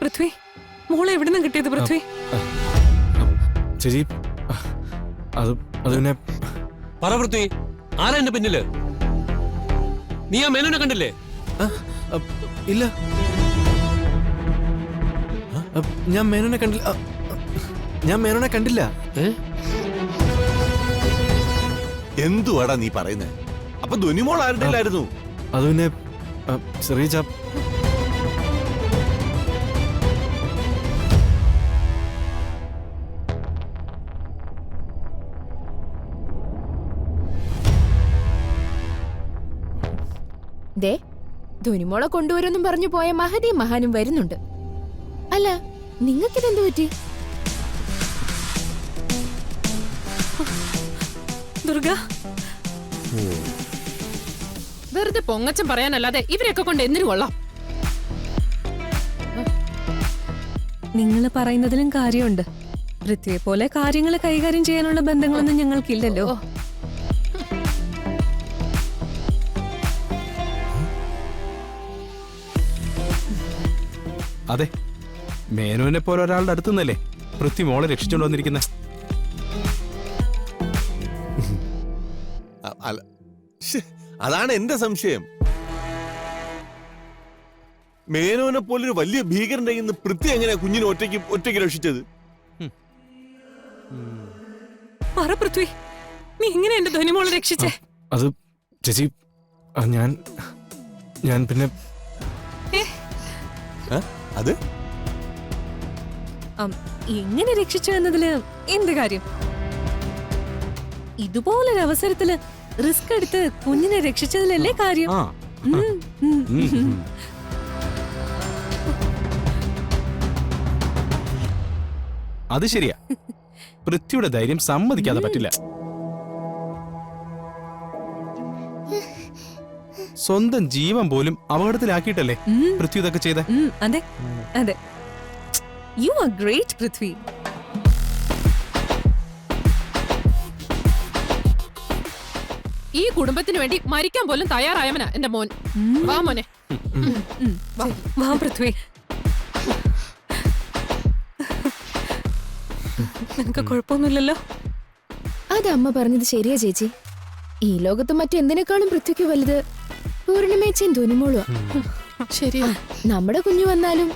പൃഥ്വി, മോളെ എവിടെ നിന്ന് കിട്ടിയത് പൃഥ്വി? ചേച്ചി അത് പിന്നെ പറ പൃഥ്വി, ആരാ എന്റെ പിന്നില്? നീ ആ മേനോനെ കണ്ടില്ലേ? ഇല്ല, ഞാൻ മേനോനെ കണ്ടില്ല. എന്തുവാടാ നീ പറയുന്നത്? അപ്പൊ ധ്വനിമോൾ ആരുടെയിലായിരുന്നു? അത് പിന്നെ ചെറിയ ചാപ്പ്. ദേ, ധ്വനിമോളെ കൊണ്ടുവരുമെന്നും പറഞ്ഞു പോയ മഹദിയും മഹാനും വരുന്നുണ്ട്. അല്ല, നിങ്ങൾക്കിതെന്തു പറ്റി? ദുർഗ, വെറുതെ പൊങ്ങച്ചം പറയാനല്ലാതെ ഇവരെയൊക്കെ കൊണ്ട് എന്തിനു കൊള്ളാം? നിങ്ങൾ പറയുന്നതിലും കാര്യമുണ്ട്. പൃഥ്വിയെ പോലെ കാര്യങ്ങൾ കൈകാര്യം ചെയ്യാനുള്ള ബന്ധങ്ങളൊന്നും ഞങ്ങൾക്കില്ലല്ലോ. അതെ, മേനോനെ പോലെ ഒരാളുടെ അടുത്തുനിന്നല്ലേ പൃഥ്വി മോളെ രക്ഷിച്ചോണ്ട് വന്നിരിക്കുന്നത്. അതാണ് എന്റെ സംശയം. മേനോനെ പോലൊരു വലിയ ഭീകരന്റെ കയ്യിൽ നിന്ന് പൃഥ്വി എങ്ങനെയാ കുഞ്ഞിനെ ഒറ്റയ്ക്ക് രക്ഷിച്ചത്? പറ പൃഥ്വി, നീ എങ്ങനെ എന്റെ ധ്വനിമോളെ രക്ഷിച്ചേ? അത് ചേച്ചി, ഞാൻ പിന്നെ അത് എങ്ങനെ രക്ഷിച്ചു എന്നതില് എന്ത് കാര്യം? ഇതുപോലൊരു അവസരത്തില് റിസ്ക് എടുത്ത് കുഞ്ഞിനെ രക്ഷിച്ചതിലല്ലേ കാര്യം. അത് ശരിയാ, പൃഥ്വിയുടെ ധൈര്യം സമ്മതിക്കാതെ പറ്റില്ല. സ്വന്തം ജീവൻ പോലും അപകടത്തിലാക്കിയിട്ടല്ലേ പൃഥ്വി ഇതൊക്കെ ചെയ്തേ. അതെ അതെ, യു ആർ ഗ്രേറ്റ് പൃഥ്വി. ഈ കുടുംബത്തിന് വേണ്ടി മരിക്കാൻ പോലും തയ്യാറായവനാ എന്റെ മോൻ. വാ മോനെ, വാ പൃഥ്വി. നിനക്ക് കുഴപ്പമൊന്നുമില്ലല്ലോ? അത് അമ്മ പറഞ്ഞത് ശരിയാ ചേച്ചി. ഈ ലോകത്ത് മറ്റെന്തിനേക്കാളും പൃഥ്വിക്ക് വലുത് പൂർണിമേച്ചയും ധ്വനിമോളുവാ. ശരിയാ. നമ്മുടെ കുഞ്ഞു വന്നാലും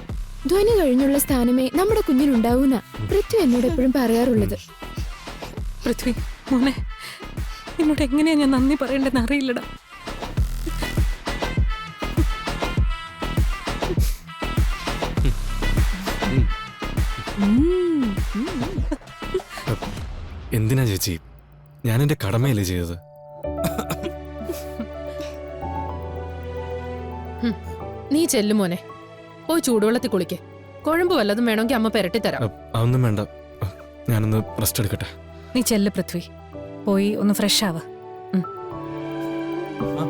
ധ്വനി കഴിഞ്ഞുള്ള സ്ഥാനമേ നമ്മുടെ കുഞ്ഞിനുണ്ടാവൂന്നാ പൃഥ്വി എന്നോട് എപ്പോഴും പറയാറുള്ളത്. പൃഥ്വി മോനെ, എന്നോട് എങ്ങനെയാ ഞാൻ നന്ദി പറയേണ്ടെന്ന് അറിയില്ലടാ. എന്തിനാ ചേച്ചി, ഞാൻ എന്റെ കടമയല്ലേ ചെയ്തത്. നീ ചെല്ലു മോനെ, പോയി ചൂടുവെള്ളത്തിൽ കുളിക്ക്. കുഴമ്പ് വല്ലതും വേണമെങ്കിൽ അമ്മ പെരട്ടി തരാം. അതൊന്നും വേണ്ട, ഞാനൊന്ന് റെസ്റ്റ് എടുക്കട്ടെ. നീ ചെല്ല് പൃഥ്വി, പോയി ഒന്ന് ഫ്രഷ് ആവാ. ആ